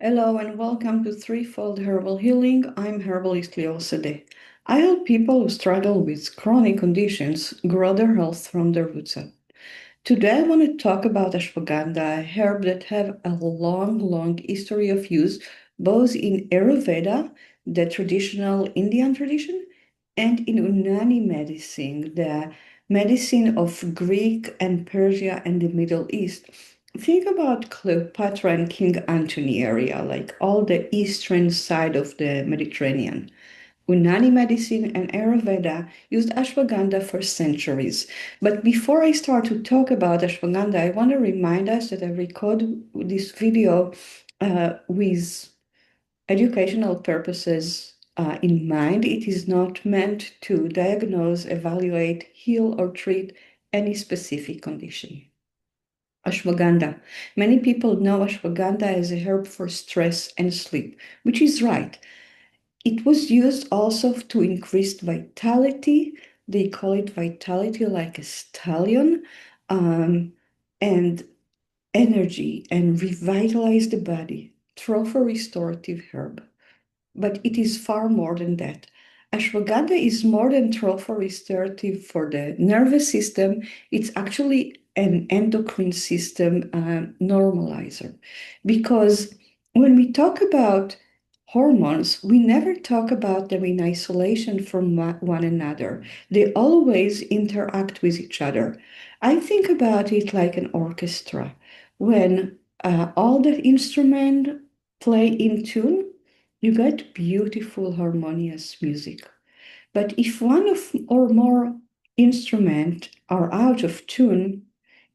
Hello and welcome to Threefold Herbal Healing. I'm herbalist Leo Sade. I help people who struggle with chronic conditions grow their health from their roots up. Today I want to talk about ashwagandha, a herb that have a long history of use both in Ayurveda, the traditional Indian tradition, and in Unani medicine, the medicine of Greek and Persia and the Middle East. Think about Cleopatra and King Antony area, like all the eastern side of the Mediterranean. Unani medicine and Ayurveda used ashwagandha for centuries. But before I start to talk about ashwagandha, I want to remind us that I record this video with educational purposes in mind. It is not meant to diagnose, evaluate, heal, or treat any specific condition. Ashwagandha. Many people know ashwagandha as a herb for stress and sleep, which is right. It was used also to increase vitality. They call it vitality like a stallion, and energy and revitalize the body. Trophy restorative herb. But it is far more than that. Ashwagandha is more than trophy restorative for the nervous system. It's actually an endocrine system normalizer. Because when we talk about hormones, we never talk about them in isolation from one another. They always interact with each other. I think about it like an orchestra. When all the instruments play in tune, you get beautiful harmonious music. But if one of or more instruments are out of tune,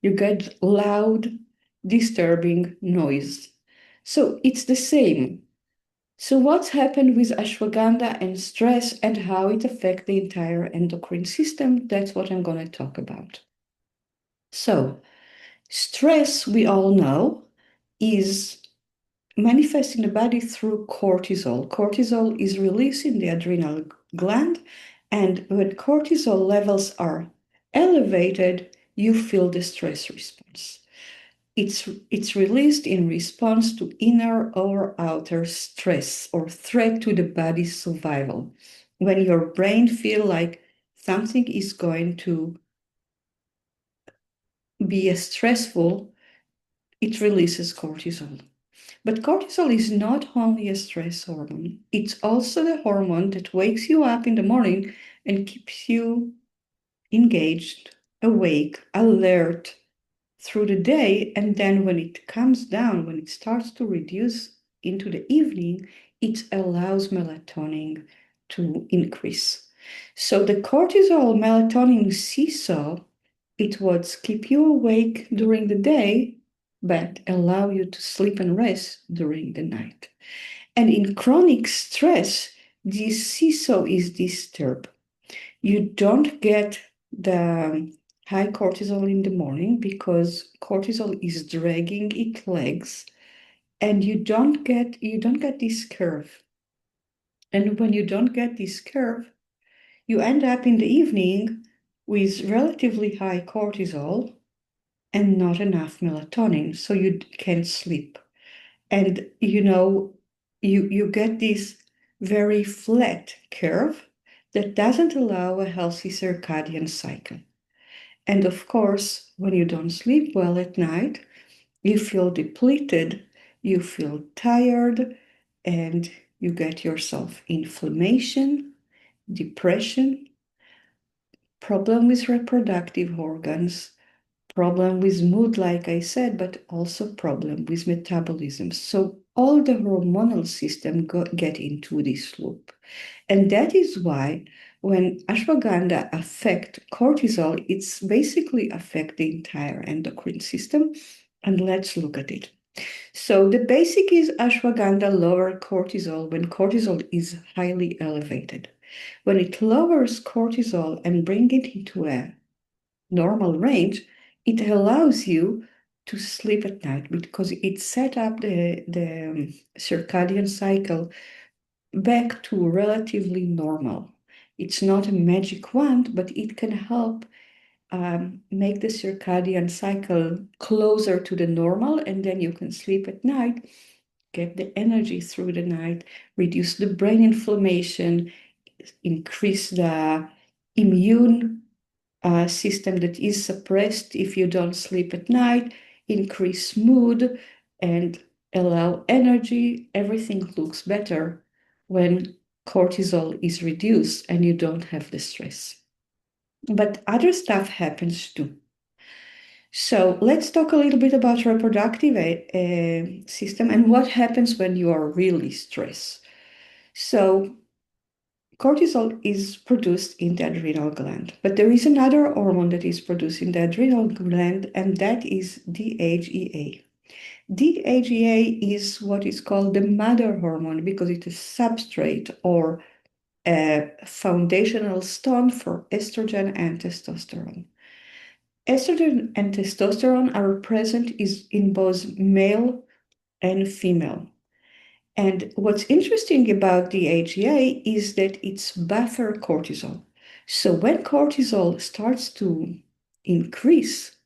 you get loud, disturbing noise. So it's the same. So what's happened with ashwagandha and stress and how it affects the entire endocrine system? That's what I'm going to talk about. So stress, we all know, is manifest in the body through cortisol. Cortisol is released in the adrenal gland, and when cortisol levels are elevated, you feel the stress response. It's released in response to inner or outer stress or threat to the body's survival. When your brain feel like something is going to be stressful, it releases cortisol. But cortisol is not only a stress hormone, it's also the hormone that wakes you up in the morning and keeps you engaged, awake, alert through the day. And then when it comes down, when it starts to reduce into the evening, it allows melatonin to increase. So the cortisol melatonin seesaw, it would keep you awake during the day but allow you to sleep and rest during the night. And in chronic stress, this seesaw is disturbed. You don't get the high cortisol in the morning because cortisol is dragging its legs, and you don't get this curve. And when you don't get this curve, you end up in the evening with relatively high cortisol and not enough melatonin, so you can't sleep. And you get this very flat curve that doesn't allow a healthy circadian cycle. And of course, when you don't sleep well at night, you feel depleted, you feel tired, and you get yourself inflammation, depression, problem with reproductive organs, problem with mood, like I said, but also problem with metabolism. So all the hormonal system get into this loop. And that is why when ashwagandha affect cortisol, it's basically affect the entire endocrine system. And let's look at it. So the basic is ashwagandha lower cortisol when cortisol is highly elevated. When it lowers cortisol and bring it into a normal range, it allows you to sleep at night because it set up the circadian cycle back to relatively normal. It's not a magic wand, but it can help make the circadian cycle closer to the normal, and then you can sleep at night get the energy through the night, reduce the brain inflammation, increase the immune system that is suppressed if you don't sleep at night, increase mood, and allow energy. Everything looks better when cortisol is reduced and you don't have the stress. But other stuff happens too. So let's talk a little bit about reproductive system and what happens when you are really stressed. So cortisol is produced in the adrenal gland, but there is another hormone that is produced in the adrenal gland, and that is DHEA. DHEA is what is called the mother hormone because it is substrate or a foundational stone for estrogen and testosterone. Estrogen and testosterone are present in both male and female. And what's interesting about the DHEA is that it's buffer cortisol. So when cortisol starts to increase,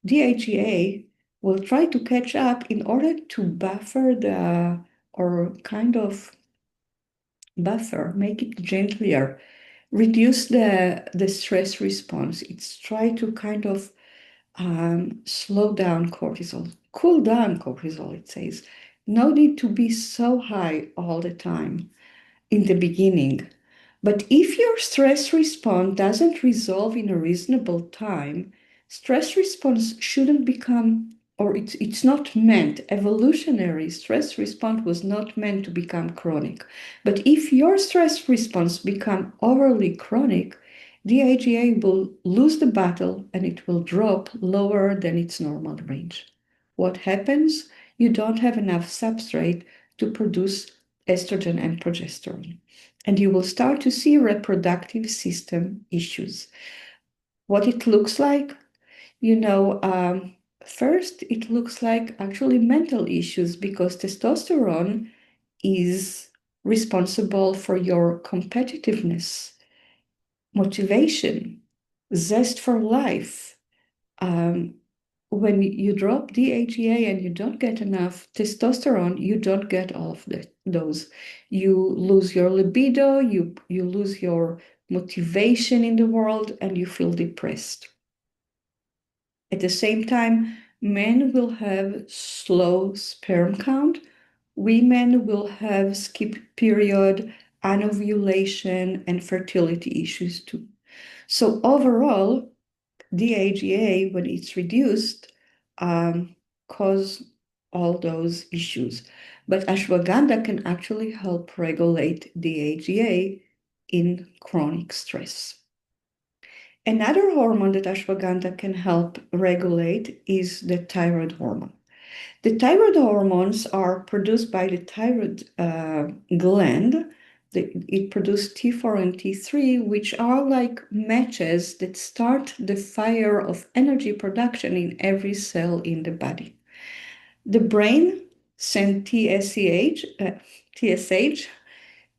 DHEA will try to catch up in order to buffer or kind of buffer, make it gentler, reduce the stress response. It's try to kind of slow down cortisol, cool down cortisol, it says. No need to be so high all the time in the beginning. But if your stress response doesn't resolve in a reasonable time, stress response shouldn't become, or it's not meant, evolutionary stress response was not meant to become chronic. But if your stress response become overly chronic, the AGA will lose the battle and it will drop lower than its normal range. What happens? You don't have enough substrate to produce estrogen and progesterone. And you will start to see reproductive system issues. What it looks like, you know, first it looks like actually mental issues because testosterone is responsible for your competitiveness, motivation, zest for life. Um, when you drop DHEA and you don't get enough testosterone, you don't get all of those. You lose your libido, you lose your motivation in the world, and you feel depressed. At the same time, men will have slow sperm count. Women will have skip period, anovulation, and fertility issues too. So overall, DHEA, when it's reduced, cause all those issues. But ashwagandha can actually help regulate DHEA in chronic stress. Another hormone that ashwagandha can help regulate is the thyroid hormone. The thyroid hormones are produced by the thyroid gland. It produces T4 and T3, which are like matches that start the fire of energy production in every cell in the body. The brain sends TSH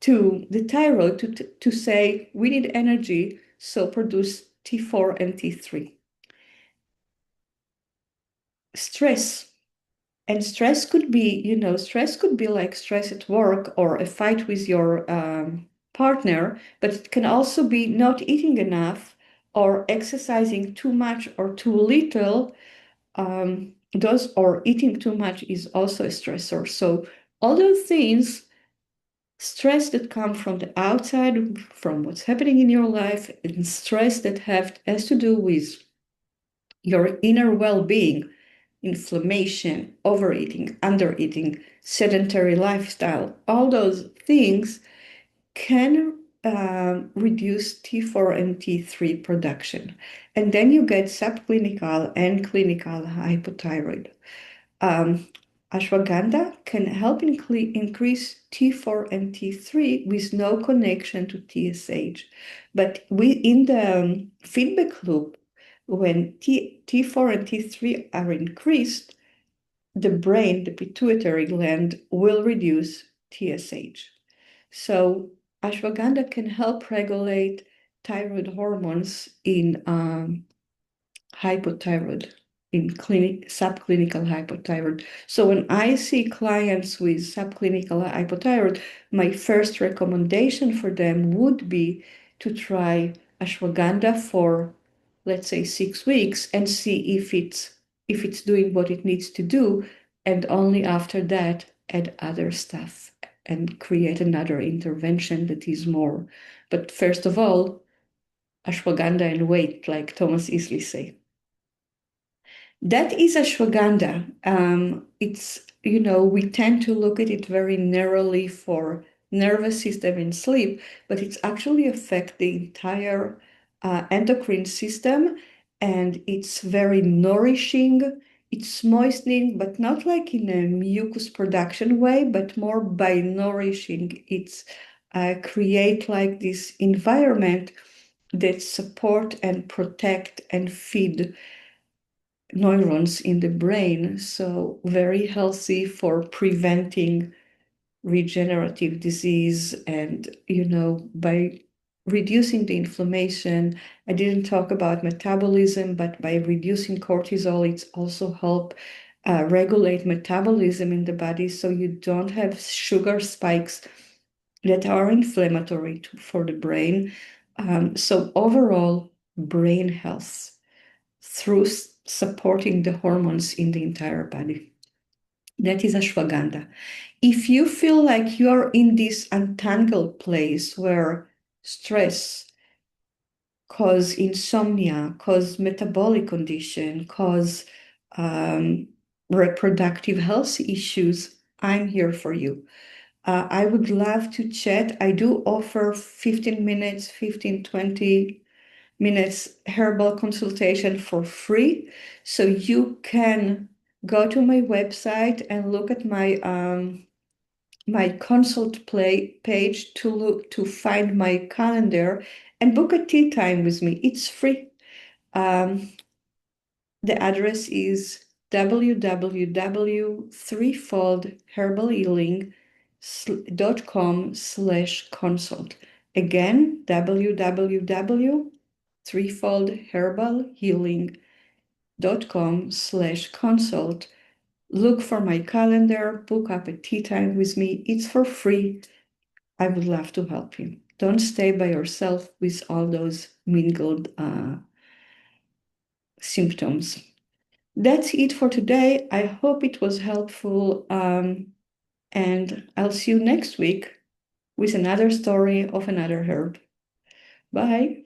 to the thyroid to say, we need energy, so produce T4 and T3. Stress. And stress could be, stress could be like stress at work or a fight with your partner, but it can also be not eating enough or exercising too much or too little. Those or eating too much is also a stressor. So all those things, stress that come from the outside, from what's happening in your life, and stress that has to do with your inner well-being, inflammation, overeating, undereating, sedentary lifestyle, all those things can reduce T4 and T3 production. And then you get subclinical and clinical hypothyroid. Um, Ashwagandha can help increase T4 and T3 with no connection to TSH. But in the feedback loop, when T4 and T3 are increased, the brain, the pituitary gland, will reduce TSH. So ashwagandha can help regulate thyroid hormones in hypothyroid in subclinical hypothyroid. So when I see clients with subclinical hypothyroid, my first recommendation for them would be to try ashwagandha for, let's say, 6 weeks and see if it's doing what it needs to do, and only after that add other stuff and create another intervention that is more. But first of all, ashwagandha and wait, like Thomas Isley say. That is ashwagandha. We tend to look at it very narrowly for nervous system and sleep, but it's actually affect the entire endocrine system, and it's very nourishing. It's moistening, but not like in a mucus production way, but more by nourishing. It's create like this environment that support and protect and feed neurons in the brain. So very healthy for preventing regenerative disease and, by reducing the inflammation. I didn't talk about metabolism, but by reducing cortisol, it's also help regulate metabolism in the body so you don't have sugar spikes that are inflammatory for the brain. So overall, brain health through supporting the hormones in the entire body. That is ashwagandha. If you feel like you're in this untangled place where stress cause insomnia, cause metabolic condition, cause um, reproductive health issues, I'm here for you. I would love to chat. I do offer 15 minutes, 15, 20 minutes herbal consultation for free. So you can go to my website and look at my consult play page to find my calendar and book a tea time with me. It's free. Um, the address is www.threefoldherbalhealing.com/consult. Again, www.threefoldherbalhealing.com/consult. Look for my calendar, book up a tea time with me. It's for free. I would love to help you. Don't stay by yourself with all those mingled symptoms. That's it for today. I hope it was helpful. And I'll see you next week with another story of another herb. Bye.